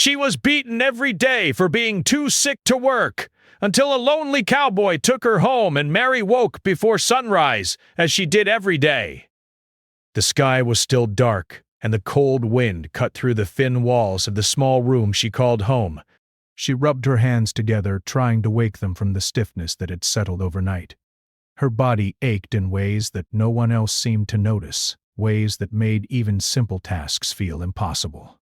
She was beaten every day for being too sick to work, until a lonely cowboy took her home and Mary woke before sunrise, as she did every day. The sky was still dark, and the cold wind cut through the thin walls of the small room she called home. She rubbed her hands together, trying to wake them from the stiffness that had settled overnight. Her body ached in ways that no one else seemed to notice, ways that made even simple tasks feel impossible.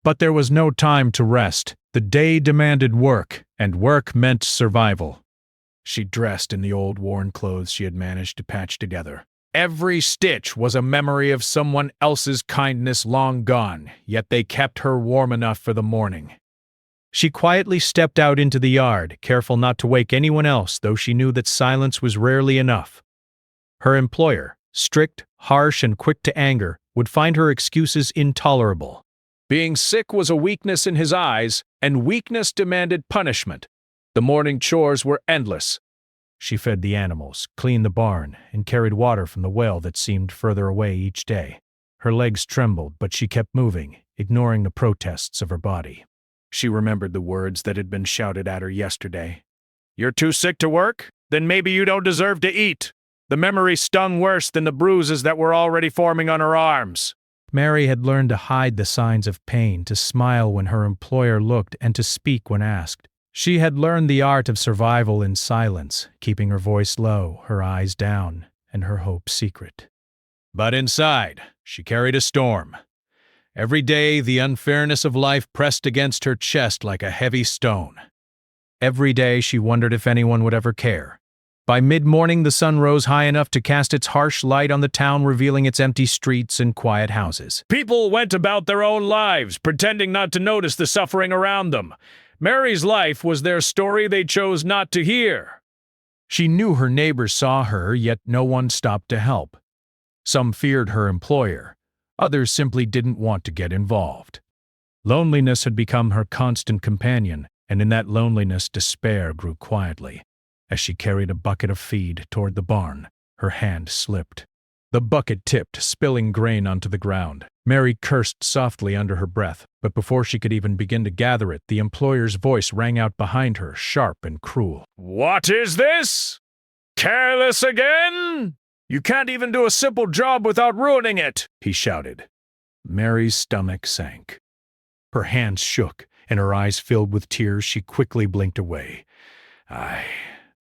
But there was no time to rest. The day demanded work, and work meant survival. She dressed in the old worn clothes she had managed to patch together. Every stitch was a memory of someone else's kindness long gone, yet they kept her warm enough for the morning. She quietly stepped out into the yard, careful not to wake anyone else, though she knew that silence was rarely enough. Her employer, strict, harsh, and quick to anger, would find her excuses intolerable. Being sick was a weakness in his eyes, and weakness demanded punishment. The morning chores were endless. She fed the animals, cleaned the barn, and carried water from the well that seemed further away each day. Her legs trembled, but she kept moving, ignoring the protests of her body. She remembered the words that had been shouted at her yesterday. "You're too sick to work? Then maybe you don't deserve to eat." The memory stung worse than the bruises that were already forming on her arms. Mary had learned to hide the signs of pain, to smile when her employer looked, and to speak when asked. She had learned the art of survival in silence, keeping her voice low, her eyes down, and her hope secret. But inside, she carried a storm. Every day, the unfairness of life pressed against her chest like a heavy stone. Every day, she wondered if anyone would ever care. By mid-morning, the sun rose high enough to cast its harsh light on the town, revealing its empty streets and quiet houses. People went about their own lives, pretending not to notice the suffering around them. Mary's life was their story they chose not to hear. She knew her neighbors saw her, yet no one stopped to help. Some feared her employer. Others simply didn't want to get involved. Loneliness had become her constant companion, and in that loneliness, despair grew quietly. As she carried a bucket of feed toward the barn, her hand slipped. The bucket tipped, spilling grain onto the ground. Mary cursed softly under her breath, but before she could even begin to gather it, the employer's voice rang out behind her, sharp and cruel. "What is this? Careless again? You can't even do a simple job without ruining it," he shouted. Mary's stomach sank. Her hands shook, and her eyes filled with tears. She quickly blinked away.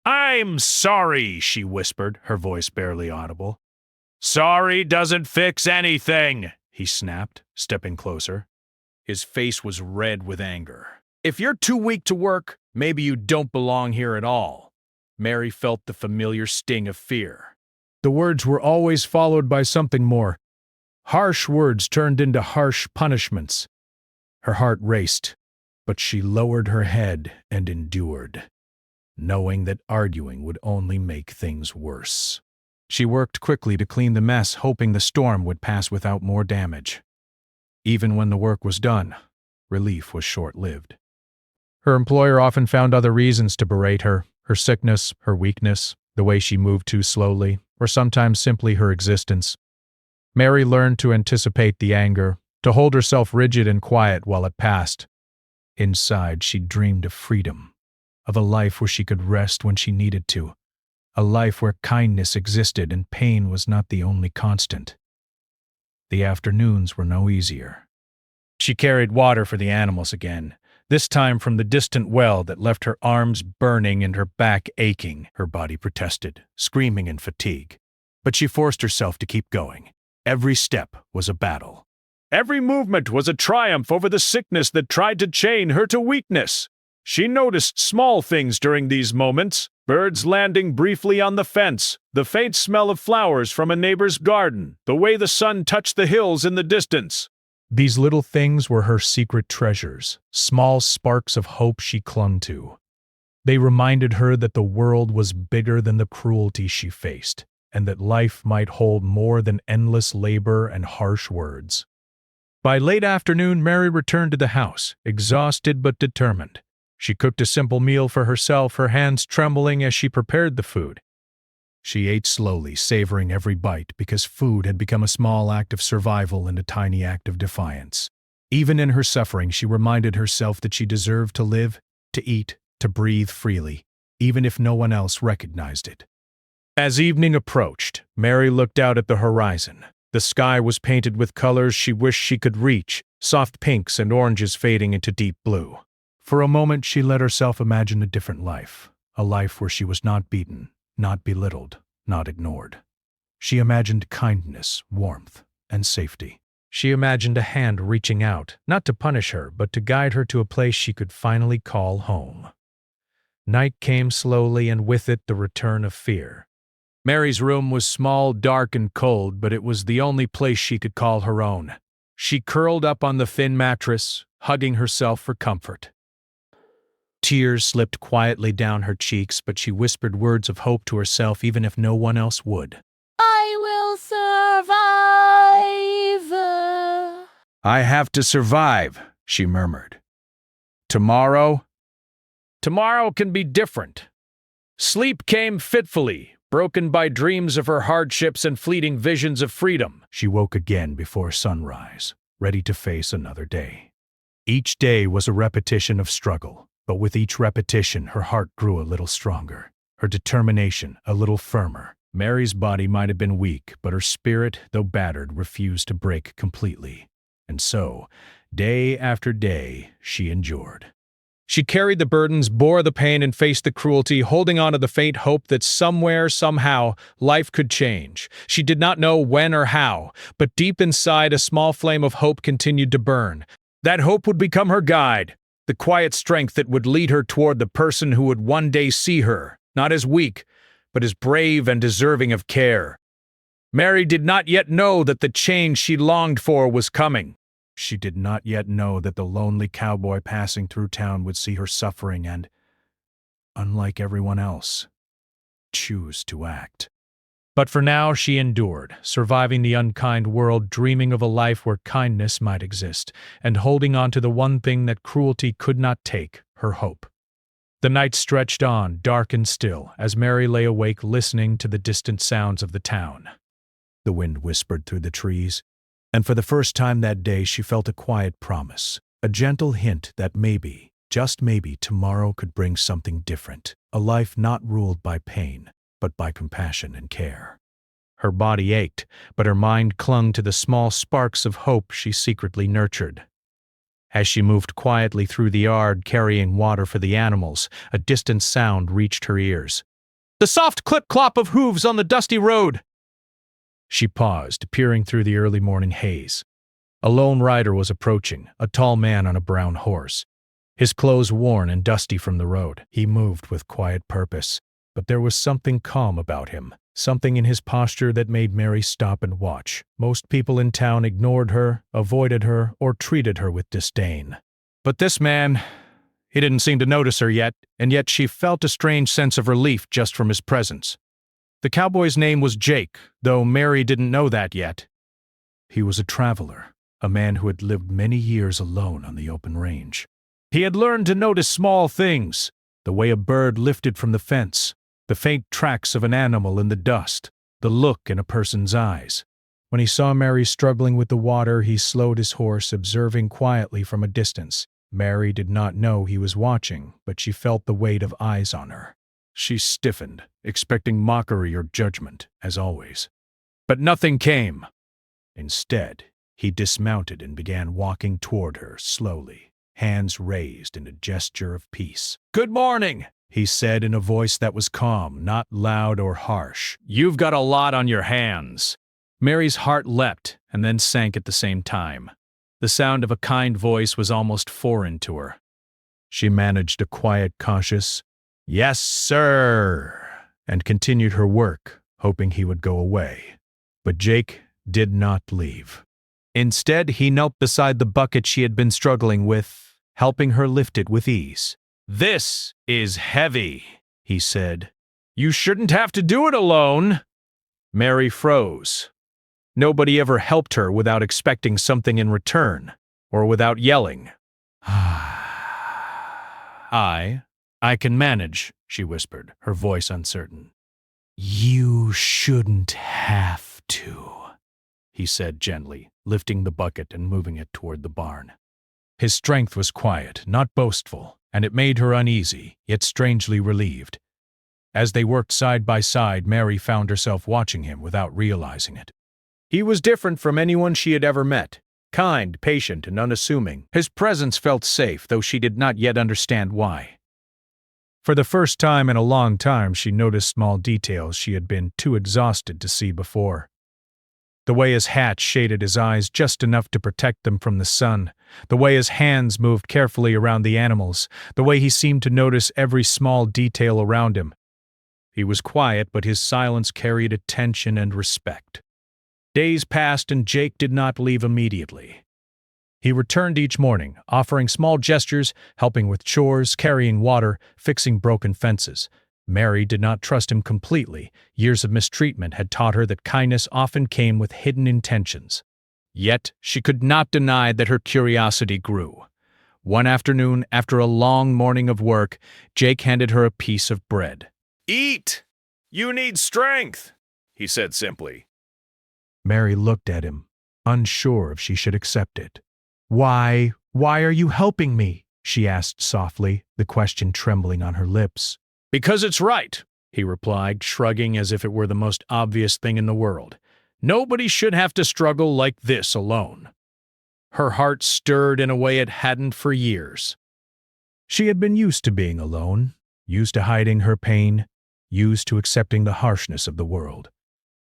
I'm sorry," she whispered, her voice barely audible. "Sorry doesn't fix anything," he snapped, stepping closer. His face was red with anger. "If you're too weak to work, maybe you don't belong here at all." Mary felt the familiar sting of fear. The words were always followed by something more. Harsh words turned into harsh punishments. Her heart raced, but she lowered her head and endured, knowing that arguing would only make things worse. She worked quickly to clean the mess, hoping the storm would pass without more damage. Even when the work was done, relief was short-lived. Her employer often found other reasons to berate her: her sickness, her weakness, the way she moved too slowly, or sometimes simply her existence. Mary learned to anticipate the anger, to hold herself rigid and quiet while it passed. Inside, she dreamed of freedom, of a life where she could rest when she needed to, a life where kindness existed and pain was not the only constant. The afternoons were no easier. She carried water for the animals again, this time from the distant well that left her arms burning and her back aching. Her body protested, screaming in fatigue. But she forced herself to keep going. Every step was a battle. Every movement was a triumph over the sickness that tried to chain her to weakness. She noticed small things during these moments: birds landing briefly on the fence, the faint smell of flowers from a neighbor's garden, the way the sun touched the hills in the distance. These little things were her secret treasures, small sparks of hope she clung to. They reminded her that the world was bigger than the cruelty she faced, and that life might hold more than endless labor and harsh words. By late afternoon, Mary returned to the house, exhausted but determined. She cooked a simple meal for herself, her hands trembling as she prepared the food. She ate slowly, savoring every bite, because food had become a small act of survival and a tiny act of defiance. Even in her suffering, she reminded herself that she deserved to live, to eat, to breathe freely, even if no one else recognized it. As evening approached, Mary looked out at the horizon. The sky was painted with colors she wished she could reach, soft pinks and oranges fading into deep blue. For a moment, she let herself imagine a different life, a life where she was not beaten, not belittled, not ignored. She imagined kindness, warmth, and safety. She imagined a hand reaching out, not to punish her, but to guide her to a place she could finally call home. Night came slowly, and with it the return of fear. Mary's room was small, dark, and cold, but it was the only place she could call her own. She curled up on the thin mattress, hugging herself for comfort. Tears slipped quietly down her cheeks, but she whispered words of hope to herself even if no one else would. I will survive. I have to survive, she murmured. Tomorrow can be different. Sleep came fitfully, broken by dreams of her hardships and fleeting visions of freedom. She woke again before sunrise, ready to face another day. Each day was a repetition of struggle, but with each repetition her heart grew a little stronger, her determination a little firmer. Mary's body might have been weak, but her spirit, though battered, refused to break completely. And so, day after day, she endured. She carried the burdens, bore the pain, and faced the cruelty, holding on to the faint hope that somewhere, somehow, life could change. She did not know when or how, but deep inside a small flame of hope continued to burn. That hope would become her guide, the quiet strength that would lead her toward the person who would one day see her, not as weak, but as brave and deserving of care. Mary did not yet know that the change she longed for was coming. She did not yet know that the lonely cowboy passing through town would see her suffering and, unlike everyone else, choose to act. But for now she endured, surviving the unkind world, dreaming of a life where kindness might exist, and holding on to the one thing that cruelty could not take, her hope. The night stretched on, dark and still, as Mary lay awake listening to the distant sounds of the town. The wind whispered through the trees, and for the first time that day she felt a quiet promise, a gentle hint that maybe, just maybe, tomorrow could bring something different, a life not ruled by pain, but by compassion and care. Her body ached, but her mind clung to the small sparks of hope she secretly nurtured. As she moved quietly through the yard carrying water for the animals, a distant sound reached her ears. The soft clip-clop of hooves on the dusty road! She paused, peering through the early morning haze. A lone rider was approaching, a tall man on a brown horse. His clothes worn and dusty from the road, he moved with quiet purpose. But there was something calm about him, something in his posture that made Mary stop and watch. Most people in town ignored her, avoided her, or treated her with disdain. But this man, he didn't seem to notice her yet, and yet she felt a strange sense of relief just from his presence. The cowboy's name was Jake, though Mary didn't know that yet. He was a traveler, a man who had lived many years alone on the open range. He had learned to notice small things, the way a bird lifted from the fence, the faint tracks of an animal in the dust, the look in a person's eyes. When he saw Mary struggling with the water, he slowed his horse, observing quietly from a distance. Mary did not know he was watching, but she felt the weight of eyes on her. She stiffened, expecting mockery or judgment, as always. But nothing came. Instead, he dismounted and began walking toward her slowly, hands raised in a gesture of peace. "Good morning," he said in a voice that was calm, not loud or harsh. "You've got a lot on your hands." Mary's heart leapt and then sank at the same time. The sound of a kind voice was almost foreign to her. She managed a quiet, cautious, "Yes, sir," and continued her work, hoping he would go away. But Jake did not leave. Instead, he knelt beside the bucket she had been struggling with, helping her lift it with ease. "This is heavy," he said. "You shouldn't have to do it alone." Mary froze. Nobody ever helped her without expecting something in return, or without yelling. I can manage," she whispered, her voice uncertain. "You shouldn't have to," he said gently, lifting the bucket and moving it toward the barn. His strength was quiet, not boastful, and it made her uneasy, yet strangely relieved. As they worked side by side, Mary found herself watching him without realizing it. He was different from anyone she had ever met. Kind, patient, and unassuming. His presence felt safe, though she did not yet understand why. For the first time in a long time, she noticed small details she had been too exhausted to see before. The way his hat shaded his eyes just enough to protect them from the sun, the way his hands moved carefully around the animals, the way he seemed to notice every small detail around him. He was quiet, but his silence carried attention and respect. Days passed and Jake did not leave immediately. He returned each morning, offering small gestures, helping with chores, carrying water, fixing broken fences. Mary did not trust him completely. Years of mistreatment had taught her that kindness often came with hidden intentions. Yet, she could not deny that her curiosity grew. One afternoon, after a long morning of work, Jake handed her a piece of bread. "Eat! You need strength," he said simply. Mary looked at him, unsure if she should accept it. Why are you helping me?" she asked softly, the question trembling on her lips. "Because it's right," he replied, shrugging as if it were the most obvious thing in the world. "Nobody should have to struggle like this alone." Her heart stirred in a way it hadn't for years. She had been used to being alone, used to hiding her pain, used to accepting the harshness of the world.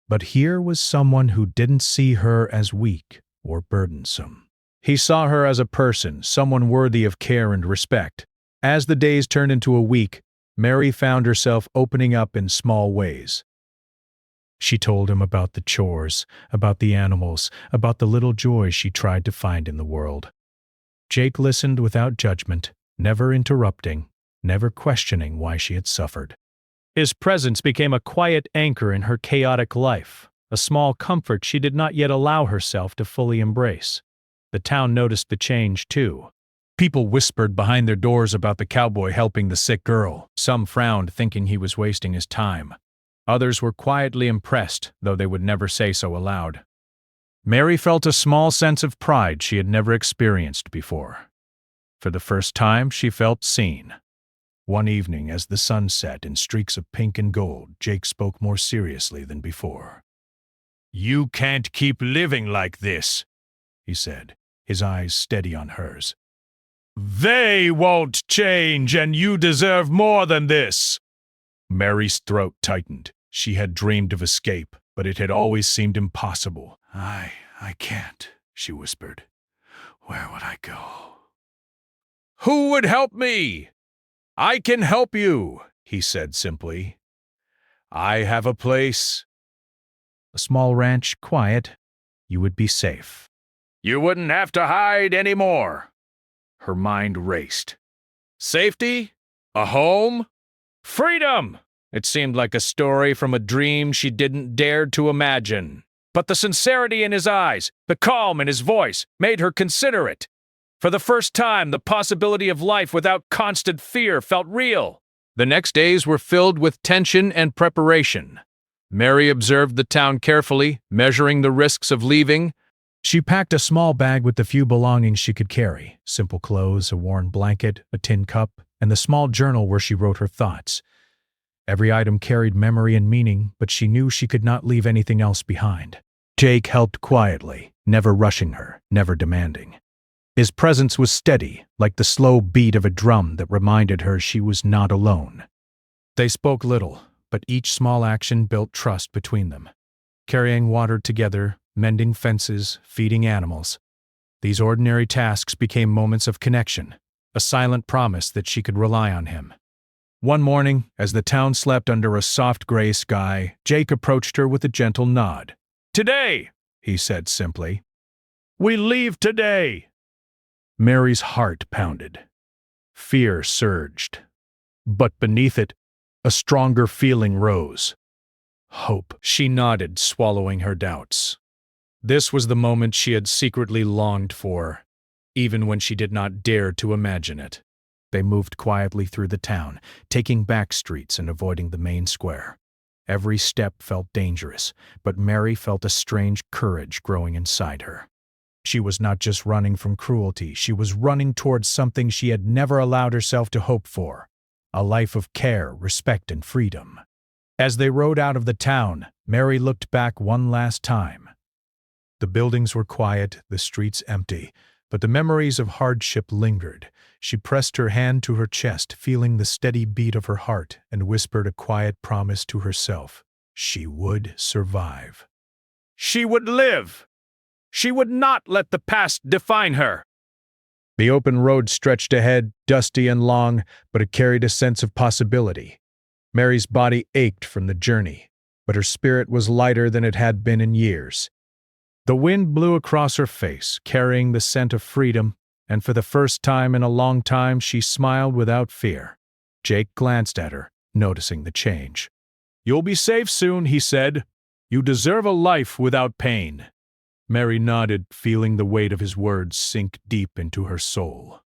But here was someone who didn't see her as weak or burdensome. He saw her as a person, someone worthy of care and respect. As the days turned into a week, Mary found herself opening up in small ways. She told him about the chores, about the animals, about the little joys she tried to find in the world. Jake listened without judgment, never interrupting, never questioning why she had suffered. His presence became a quiet anchor in her chaotic life, a small comfort she did not yet allow herself to fully embrace. The town noticed the change, too. People whispered behind their doors about the cowboy helping the sick girl. Some frowned, thinking he was wasting his time. Others were quietly impressed, though they would never say so aloud. Mary felt a small sense of pride she had never experienced before. For the first time, she felt seen. One evening, as the sun set in streaks of pink and gold, Jake spoke more seriously than before. "You can't keep living like this," he said, his eyes steady on hers. "They won't change, and you deserve more than this." Mary's throat tightened. She had dreamed of escape, but it had always seemed impossible. I can't," she whispered. "Where would I go?" "Who would help me?" "I can help you," he said simply. "I have a place." "A small ranch, quiet. You would be safe." "You wouldn't have to hide anymore." Her mind raced. Safety? A home? Freedom! It seemed like a story from a dream she didn't dare to imagine. But the sincerity in his eyes, the calm in his voice, made her consider it. For the first time, the possibility of life without constant fear felt real. The next days were filled with tension and preparation. Mary observed the town carefully, measuring the risks of leaving. She packed a small bag with the few belongings she could carry: simple clothes, a worn blanket, a tin cup, and the small journal where she wrote her thoughts. Every item carried memory and meaning, but she knew she could not leave anything else behind. Jake helped quietly, never rushing her, never demanding. His presence was steady, like the slow beat of a drum that reminded her she was not alone. They spoke little, but each small action built trust between them. Carrying water together, mending fences, feeding animals. These ordinary tasks became moments of connection, a silent promise that she could rely on him. One morning, as the town slept under a soft gray sky, Jake approached her with a gentle nod. "Today," he said simply. "We leave today." Mary's heart pounded. Fear surged. But beneath it, a stronger feeling rose. Hope. She nodded, swallowing her doubts. This was the moment she had secretly longed for, even when she did not dare to imagine it. They moved quietly through the town, taking back streets and avoiding the main square. Every step felt dangerous, but Mary felt a strange courage growing inside her. She was not just running from cruelty, she was running towards something she had never allowed herself to hope for, a life of care, respect, and freedom. As they rode out of the town, Mary looked back one last time. The buildings were quiet, the streets empty, but the memories of hardship lingered. She pressed her hand to her chest, feeling the steady beat of her heart, and whispered a quiet promise to herself. She would survive. She would live! She would not let the past define her. The open road stretched ahead, dusty and long, but it carried a sense of possibility. Mary's body ached from the journey, but her spirit was lighter than it had been in years. The wind blew across her face, carrying the scent of freedom, and for the first time in a long time she smiled without fear. Jake glanced at her, noticing the change. "You'll be safe soon," he said. "You deserve a life without pain." Mary nodded, feeling the weight of his words sink deep into her soul.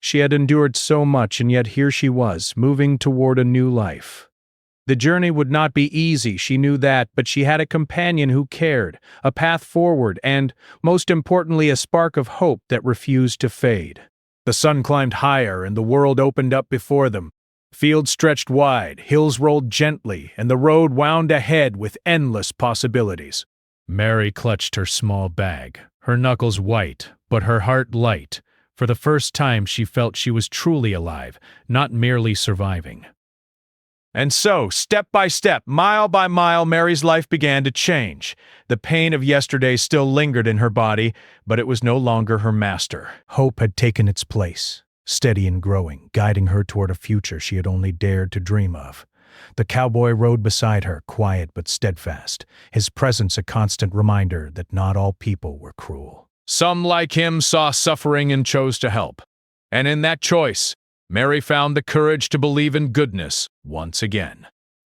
She had endured so much, and yet here she was, moving toward a new life. The journey would not be easy, she knew that, but she had a companion who cared, a path forward, and, most importantly, a spark of hope that refused to fade. The sun climbed higher, and the world opened up before them. Fields stretched wide, hills rolled gently, and the road wound ahead with endless possibilities. Mary clutched her small bag, her knuckles white, but her heart light. For the first time she felt she was truly alive, not merely surviving. And so, step by step, mile by mile, Mary's life began to change. The pain of yesterday still lingered in her body, but it was no longer her master. Hope had taken its place, steady and growing, guiding her toward a future she had only dared to dream of. The cowboy rode beside her, quiet but steadfast, his presence a constant reminder that not all people were cruel. Some, like him, saw suffering and chose to help. And in that choice, Mary found the courage to believe in goodness once again.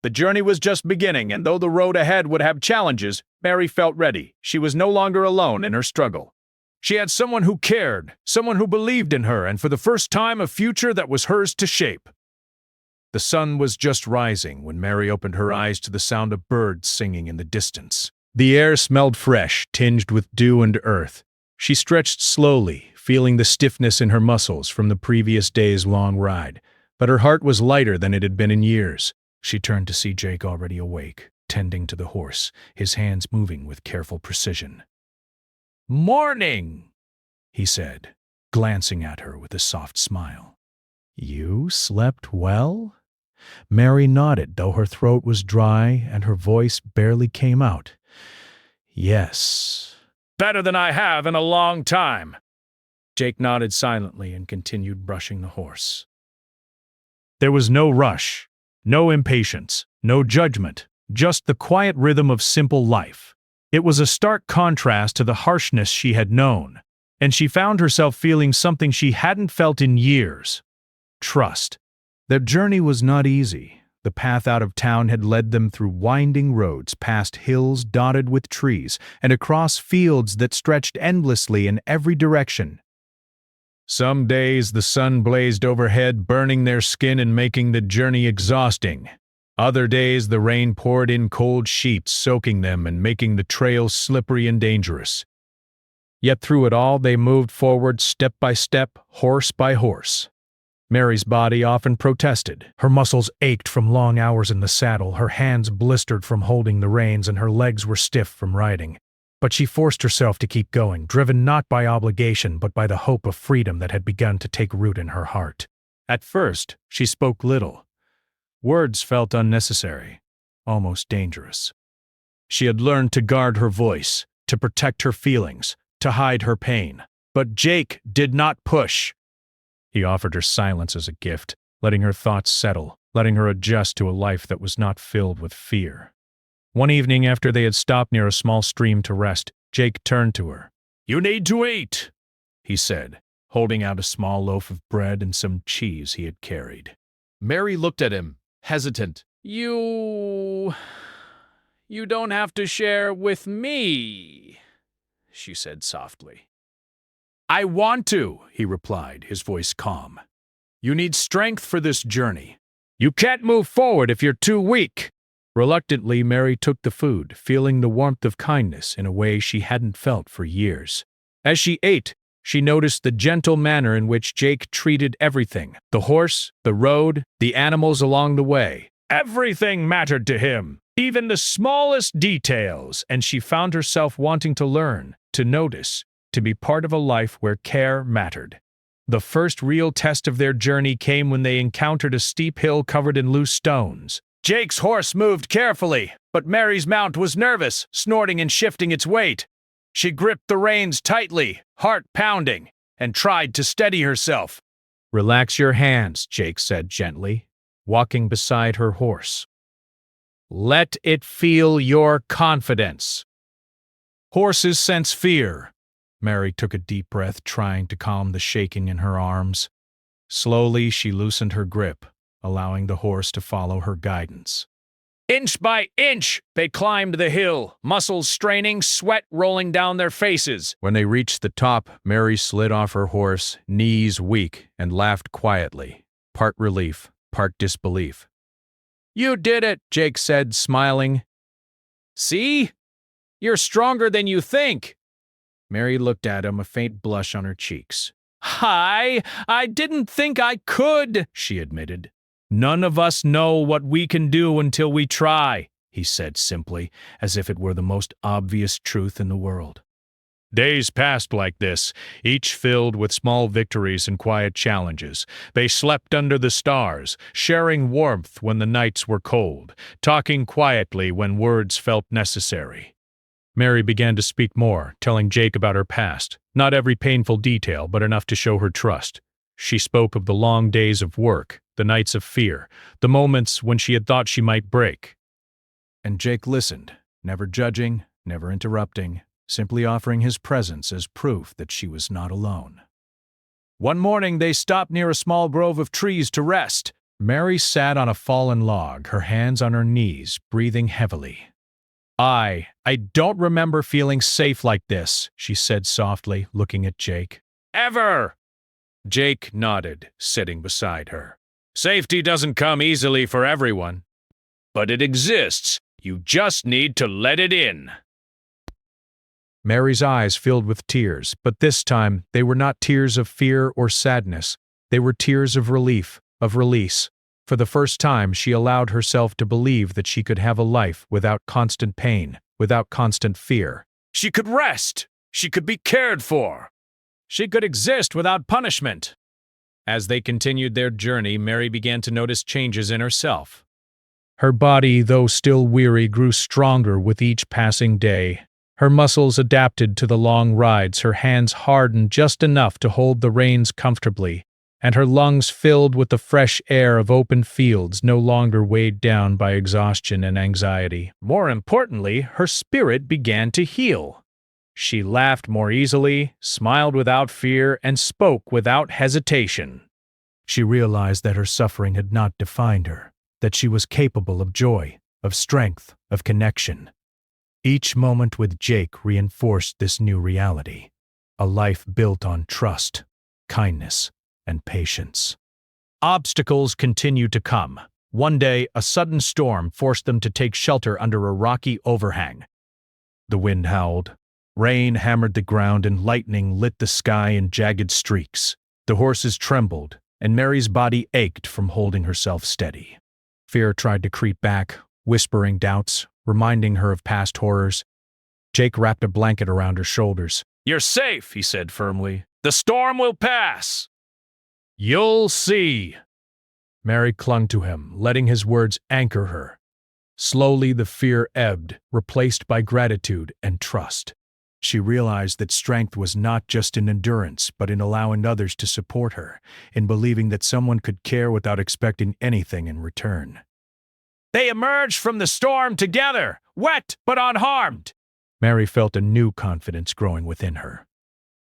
The journey was just beginning, and though the road ahead would have challenges, Mary felt ready. She was no longer alone in her struggle. She had someone who cared, someone who believed in her, and for the first time a future that was hers to shape. The sun was just rising when Mary opened her eyes to the sound of birds singing in the distance. The air smelled fresh, tinged with dew and earth. She stretched slowly, feeling the stiffness in her muscles from the previous day's long ride, but her heart was lighter than it had been in years. She turned to see Jake already awake, tending to the horse, his hands moving with careful precision. "Morning," he said, glancing at her with a soft smile. "You slept well?" Mary nodded, though her throat was dry and her voice barely came out. "Yes." "Better than I have in a long time." Jake nodded silently and continued brushing the horse. There was no rush, no impatience, no judgment, just the quiet rhythm of simple life. It was a stark contrast to the harshness she had known, and she found herself feeling something she hadn't felt in years: trust. Their journey was not easy. The path out of town had led them through winding roads, past hills dotted with trees, and across fields that stretched endlessly in every direction. Some days the sun blazed overhead, burning their skin and making the journey exhausting. Other days the rain poured in cold sheets, soaking them and making the trail slippery and dangerous. Yet through it all they moved forward step by step, horse by horse. Mary's body often protested. Her muscles ached from long hours in the saddle, her hands blistered from holding the reins, and her legs were stiff from riding. But she forced herself to keep going, driven not by obligation but by the hope of freedom that had begun to take root in her heart. At first, she spoke little. Words felt unnecessary, almost dangerous. She had learned to guard her voice, to protect her feelings, to hide her pain. But Jake did not push. He offered her silence as a gift, letting her thoughts settle, letting her adjust to a life that was not filled with fear. One evening after they had stopped near a small stream to rest, Jake turned to her. "You need to eat," he said, holding out a small loaf of bread and some cheese he had carried. Mary looked at him, hesitant. You don't have to share with me," she said softly. "I want to," he replied, his voice calm. "You need strength for this journey. You can't move forward if you're too weak." Reluctantly, Mary took the food, feeling the warmth of kindness in a way she hadn't felt for years. As she ate, she noticed the gentle manner in which Jake treated everything: the horse, the road, the animals along the way. Everything mattered to him, even the smallest details, and she found herself wanting to learn, to notice, to be part of a life where care mattered. The first real test of their journey came when they encountered a steep hill covered in loose stones. Jake's horse moved carefully, but Mary's mount was nervous, snorting and shifting its weight. She gripped the reins tightly, heart pounding, and tried to steady herself. "Relax your hands," Jake said gently, walking beside her horse. "Let it feel your confidence." Horses sense fear. Mary took a deep breath, trying to calm the shaking in her arms. Slowly, she loosened her grip, allowing the horse to follow her guidance. Inch by inch, they climbed the hill, muscles straining, sweat rolling down their faces. When they reached the top, Mary slid off her horse, knees weak, and laughed quietly, part relief, part disbelief. "You did it," Jake said, smiling. "See? You're stronger than you think." Mary looked at him, a faint blush on her cheeks. "I didn't think I could," she admitted. "None of us know what we can do until we try," he said simply, as if it were the most obvious truth in the world. Days passed like this, each filled with small victories and quiet challenges. They slept under the stars, sharing warmth when the nights were cold, talking quietly when words felt necessary. Mary began to speak more, telling Jake about her past, not every painful detail, but enough to show her trust. She spoke of the long days of work, the nights of fear, the moments when she had thought she might break. And Jake listened, never judging, never interrupting, simply offering his presence as proof that she was not alone. One morning they stopped near a small grove of trees to rest. Mary sat on a fallen log, her hands on her knees, breathing heavily. I don't remember feeling safe like this," she said softly, looking at Jake. "Ever!" Jake nodded, sitting beside her. "Safety doesn't come easily for everyone, but it exists. You just need to let it in." Mary's eyes filled with tears, but this time they were not tears of fear or sadness. They were tears of relief, of release. For the first time, she allowed herself to believe that she could have a life without constant pain, without constant fear. She could rest. She could be cared for. She could exist without punishment. As they continued their journey, Mary began to notice changes in herself. Her body, though still weary, grew stronger with each passing day. Her muscles adapted to the long rides, her hands hardened just enough to hold the reins comfortably, and her lungs filled with the fresh air of open fields, no longer weighed down by exhaustion and anxiety. More importantly, her spirit began to heal. She laughed more easily, smiled without fear, and spoke without hesitation. She realized that her suffering had not defined her, that she was capable of joy, of strength, of connection. Each moment with Jake reinforced this new reality, a life built on trust, kindness, and patience. Obstacles continued to come. One day, a sudden storm forced them to take shelter under a rocky overhang. The wind howled, rain hammered the ground, and lightning lit the sky in jagged streaks. The horses trembled, and Mary's body ached from holding herself steady. Fear tried to creep back, whispering doubts, reminding her of past horrors. Jake wrapped a blanket around her shoulders. "You're safe," he said firmly. "The storm will pass." "You'll see." Mary clung to him, letting his words anchor her. Slowly the fear ebbed, replaced by gratitude and trust. She realized that strength was not just in endurance, but in allowing others to support her, in believing that someone could care without expecting anything in return. They emerged from the storm together, wet but unharmed. Mary felt a new confidence growing within her.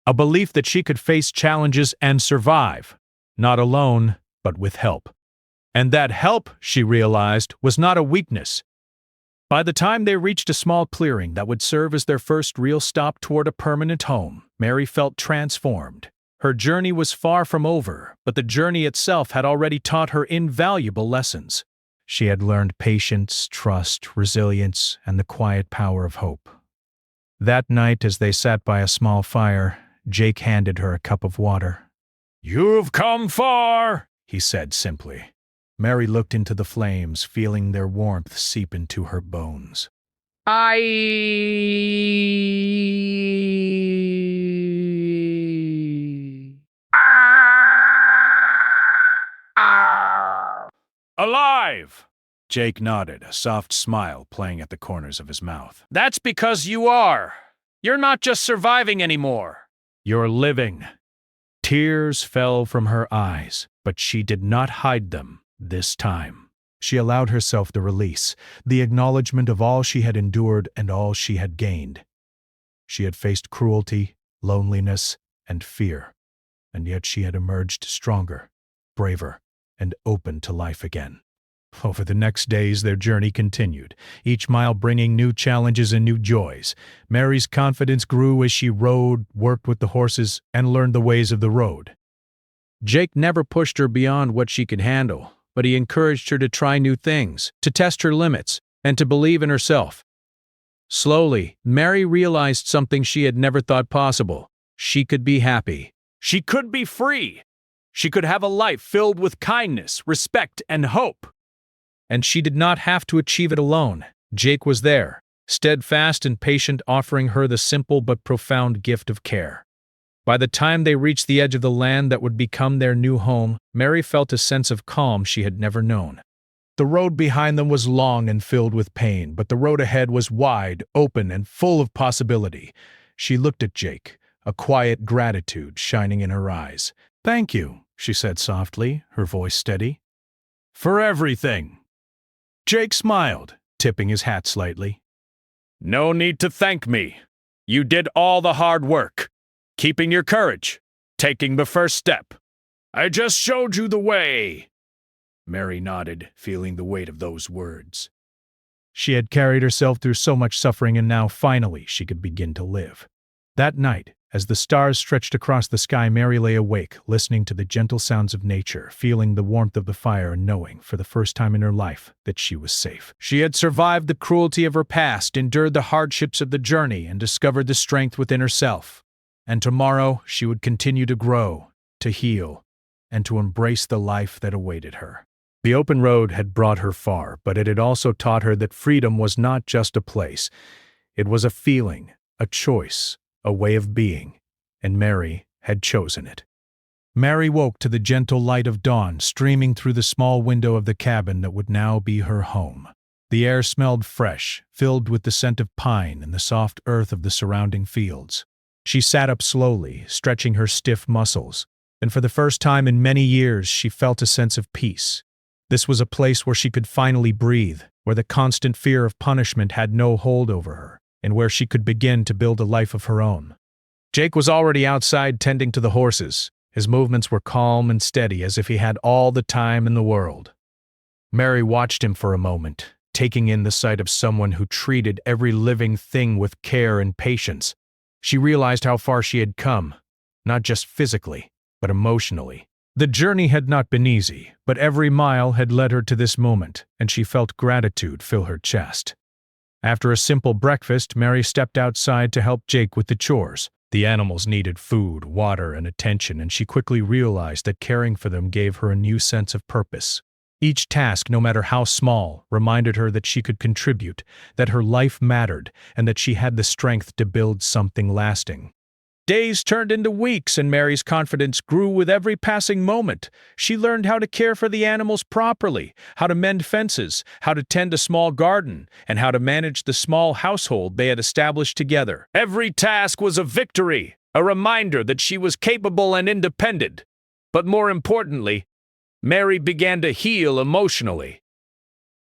A belief that she could face challenges and survive, not alone, but with help. And that help, she realized, was not a weakness. By the time they reached a small clearing that would serve as their first real stop toward a permanent home, Mary felt transformed. Her journey was far from over, but the journey itself had already taught her invaluable lessons. She had learned patience, trust, resilience, and the quiet power of hope. That night, as they sat by a small fire, Jake handed her a cup of water. "You've come far," he said simply. Mary looked into the flames, feeling their warmth seep into her bones. "Alive!" Jake nodded, a soft smile playing at the corners of his mouth. That's because you are. You're not just surviving anymore. "You're living." Tears fell from her eyes, but she did not hide them this time. She allowed herself the release, the acknowledgement of all she had endured and all she had gained. She had faced cruelty, loneliness, and fear, and yet she had emerged stronger, braver, and open to life again. Over the next days, their journey continued, each mile bringing new challenges and new joys. Mary's confidence grew as she rode, worked with the horses, and learned the ways of the road. Jake never pushed her beyond what she could handle, but he encouraged her to try new things, to test her limits, and to believe in herself. Slowly, Mary realized something she had never thought possible. She could be happy. She could be free. She could have a life filled with kindness, respect, and hope. And she did not have to achieve it alone. Jake was there, steadfast and patient, offering her the simple but profound gift of care. By the time they reached the edge of the land that would become their new home, Mary felt a sense of calm she had never known. The road behind them was long and filled with pain, but the road ahead was wide, open, and full of possibility. She looked at Jake, a quiet gratitude shining in her eyes. "Thank you," she said softly, her voice steady. "For everything." Jake smiled, tipping his hat slightly. "No need to thank me. You did all the hard work, keeping your courage, taking the first step. I just showed you the way." Mary nodded, feeling the weight of those words. She had carried herself through so much suffering, and now, finally, she could begin to live. That night, as the stars stretched across the sky, Mary lay awake, listening to the gentle sounds of nature, feeling the warmth of the fire, and knowing, for the first time in her life, that she was safe. She had survived the cruelty of her past, endured the hardships of the journey, and discovered the strength within herself. And tomorrow, she would continue to grow, to heal, and to embrace the life that awaited her. The open road had brought her far, but it had also taught her that freedom was not just a place. It was a feeling, a choice, a way of being, and Mary had chosen it. Mary woke to the gentle light of dawn streaming through the small window of the cabin that would now be her home. The air smelled fresh, filled with the scent of pine and the soft earth of the surrounding fields. She sat up slowly, stretching her stiff muscles, and for the first time in many years she felt a sense of peace. This was a place where she could finally breathe, where the constant fear of punishment had no hold over her, and where she could begin to build a life of her own. Jake was already outside tending to the horses. His movements were calm and steady, as if he had all the time in the world. Mary watched him for a moment, taking in the sight of someone who treated every living thing with care and patience. She realized how far she had come, not just physically, but emotionally. The journey had not been easy, but every mile had led her to this moment, and she felt gratitude fill her chest. After a simple breakfast, Mary stepped outside to help Jake with the chores. The animals needed food, water, and attention, and she quickly realized that caring for them gave her a new sense of purpose. Each task, no matter how small, reminded her that she could contribute, that her life mattered, and that she had the strength to build something lasting. Days turned into weeks, and Mary's confidence grew with every passing moment. She learned how to care for the animals properly, how to mend fences, how to tend a small garden, and how to manage the small household they had established together. Every task was a victory, a reminder that she was capable and independent. But more importantly, Mary began to heal emotionally.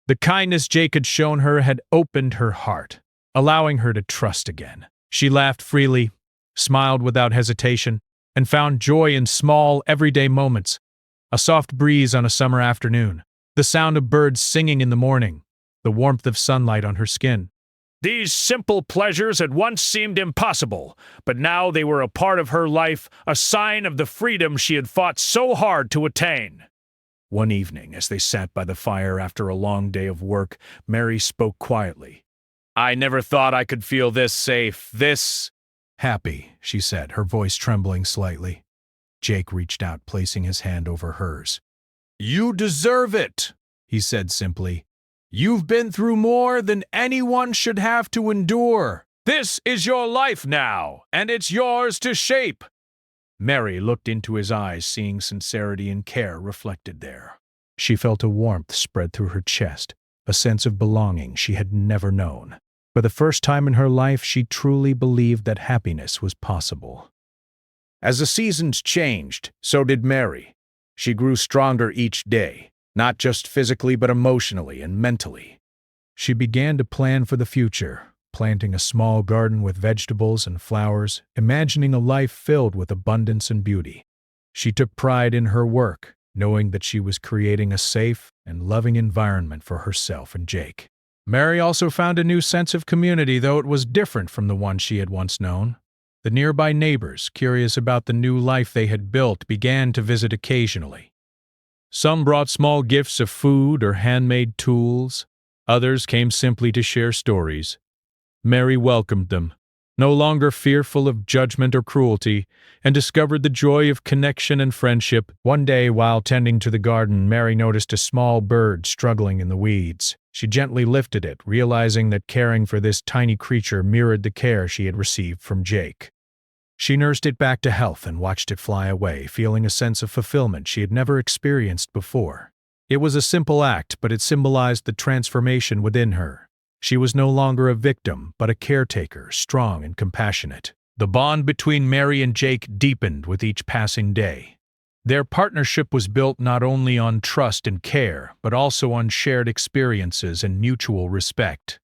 The kindness Jake had shown her had opened her heart, allowing her to trust again. She laughed freely, smiled without hesitation, and found joy in small, everyday moments. A soft breeze on a summer afternoon, the sound of birds singing in the morning, the warmth of sunlight on her skin. These simple pleasures had once seemed impossible, but now they were a part of her life, a sign of the freedom she had fought so hard to attain. One evening, as they sat by the fire after a long day of work, Mary spoke quietly. "I never thought I could feel this safe, this Happy, she said, her voice trembling slightly. Jake reached out, placing his hand over hers. You deserve it, he said simply. You've been through more than anyone should have to endure. This is your life now, and it's yours to shape. Mary looked into his eyes, seeing sincerity and care reflected there. She felt a warmth spread through her chest, a sense of belonging she had never known. For the first time in her life, she truly believed that happiness was possible. As the seasons changed, so did Mary. She grew stronger each day, not just physically but emotionally and mentally. She began to plan for the future, planting a small garden with vegetables and flowers, imagining a life filled with abundance and beauty. She took pride in her work, knowing that she was creating a safe and loving environment for herself and Jake. Mary also found a new sense of community, though it was different from the one she had once known. The nearby neighbors, curious about the new life they had built, began to visit occasionally. Some brought small gifts of food or handmade tools. Others came simply to share stories. Mary welcomed them, no longer fearful of judgment or cruelty, and discovered the joy of connection and friendship. One day, while tending to the garden, Mary noticed a small bird struggling in the weeds. She gently lifted it, realizing that caring for this tiny creature mirrored the care she had received from Jake. She nursed it back to health and watched it fly away, feeling a sense of fulfillment she had never experienced before. It was a simple act, but it symbolized the transformation within her. She was no longer a victim, but a caretaker, strong and compassionate. The bond between Mary and Jake deepened with each passing day. Their partnership was built not only on trust and care, but also on shared experiences and mutual respect.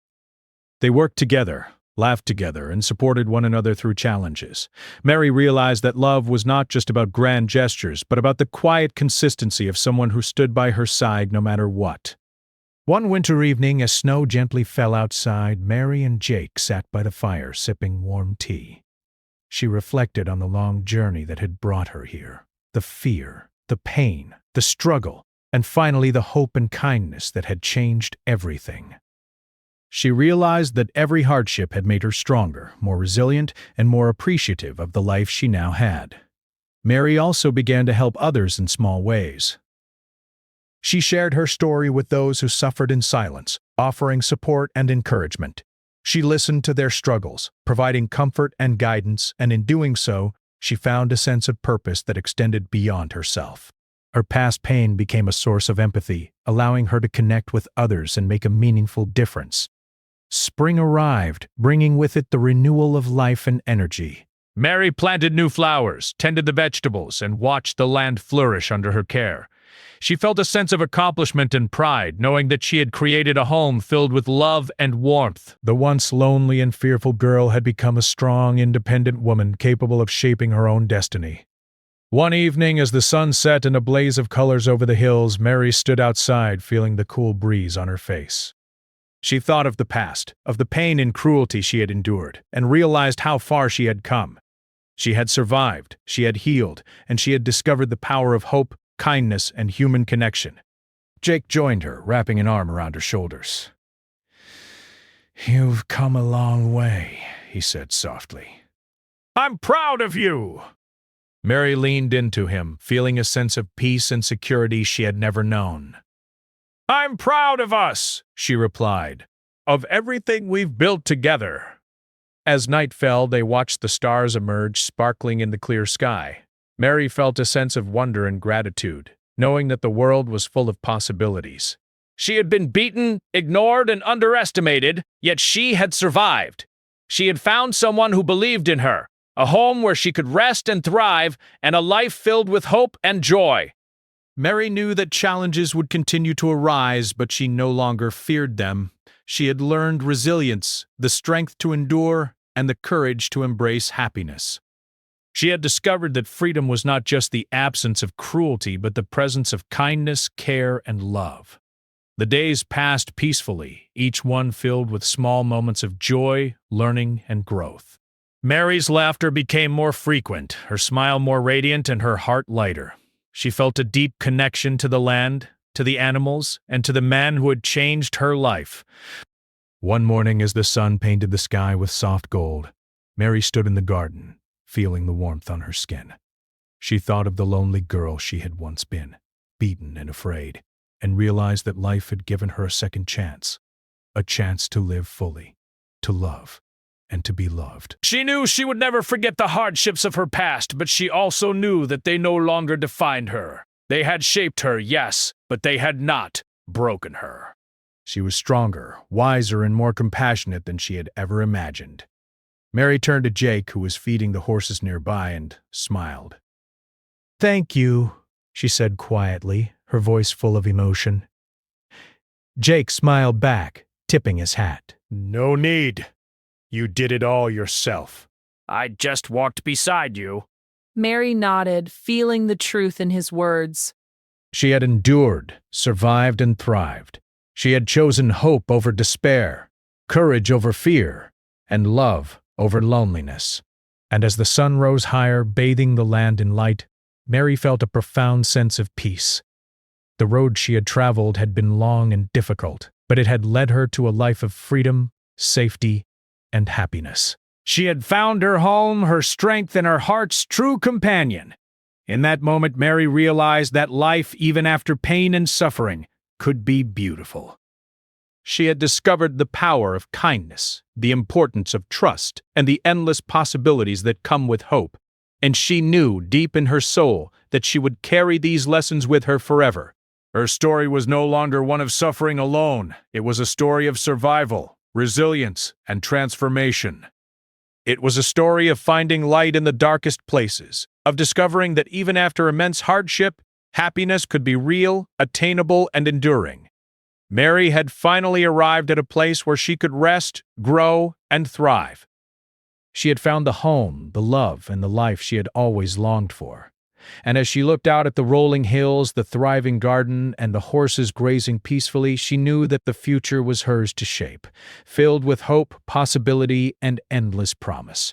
They worked together, laughed together, and supported one another through challenges. Mary realized that love was not just about grand gestures, but about the quiet consistency of someone who stood by her side no matter what. One winter evening, as snow gently fell outside, Mary and Jake sat by the fire sipping warm tea. She reflected on the long journey that had brought her here. The fear, the pain, the struggle, and finally the hope and kindness that had changed everything. She realized that every hardship had made her stronger, more resilient, and more appreciative of the life she now had. Mary also began to help others in small ways. She shared her story with those who suffered in silence, offering support and encouragement. She listened to their struggles, providing comfort and guidance, and in doing so, she found a sense of purpose that extended beyond herself. Her past pain became a source of empathy, allowing her to connect with others and make a meaningful difference. Spring arrived, bringing with it the renewal of life and energy. Mary planted new flowers, tended the vegetables, and watched the land flourish under her care. She felt a sense of accomplishment and pride, knowing that she had created a home filled with love and warmth. The once lonely and fearful girl had become a strong, independent woman capable of shaping her own destiny. One evening, as the sun set in a blaze of colors over the hills, Mary stood outside, feeling the cool breeze on her face. She thought of the past, of the pain and cruelty she had endured, and realized how far she had come. She had survived, she had healed, and she had discovered the power of hope, kindness, and human connection. Jake joined her, wrapping an arm around her shoulders. "You've come a long way," he said softly. "I'm proud of you!" Mary leaned into him, feeling a sense of peace and security she had never known. "I'm proud of us," she replied, "of everything we've built together." As night fell, they watched the stars emerge, sparkling in the clear sky. Mary felt a sense of wonder and gratitude, knowing that the world was full of possibilities. She had been beaten, ignored, and underestimated, yet she had survived. She had found someone who believed in her, a home where she could rest and thrive, and a life filled with hope and joy. Mary knew that challenges would continue to arise, but she no longer feared them. She had learned resilience, the strength to endure, and the courage to embrace happiness. She had discovered that freedom was not just the absence of cruelty, but the presence of kindness, care, and love. The days passed peacefully, each one filled with small moments of joy, learning, and growth. Mary's laughter became more frequent, her smile more radiant, and her heart lighter. She felt a deep connection to the land, to the animals, and to the man who had changed her life. One morning, as the sun painted the sky with soft gold, Mary stood in the garden, feeling the warmth on her skin. She thought of the lonely girl she had once been, beaten and afraid, and realized that life had given her a second chance, a chance to live fully, to love, and to be loved. She knew she would never forget the hardships of her past, but she also knew that they no longer defined her. They had shaped her, yes, but they had not broken her. She was stronger, wiser, and more compassionate than she had ever imagined. Mary turned to Jake, who was feeding the horses nearby, and smiled. "Thank you," she said quietly, her voice full of emotion. Jake smiled back, tipping his hat. "No need. You did it all yourself." "I just walked beside you." Mary nodded, feeling the truth in his words. She had endured, survived, and thrived. She had chosen hope over despair, courage over fear, and love over loneliness. And as the sun rose higher, bathing the land in light, Mary felt a profound sense of peace. The road she had traveled had been long and difficult, but it had led her to a life of freedom, safety, and happiness. She had found her home, her strength, and her heart's true companion. In that moment, Mary realized that life, even after pain and suffering, could be beautiful. She had discovered the power of kindness, the importance of trust, and the endless possibilities that come with hope. And she knew deep in her soul that she would carry these lessons with her forever. Her story was no longer one of suffering alone. It was a story of survival, resilience, and transformation. It was a story of finding light in the darkest places, of discovering that even after immense hardship, happiness could be real, attainable, and enduring. Mary had finally arrived at a place where she could rest, grow, and thrive. She had found the home, the love, and the life she had always longed for. And as she looked out at the rolling hills, the thriving garden, and the horses grazing peacefully, she knew that the future was hers to shape, filled with hope, possibility, and endless promise.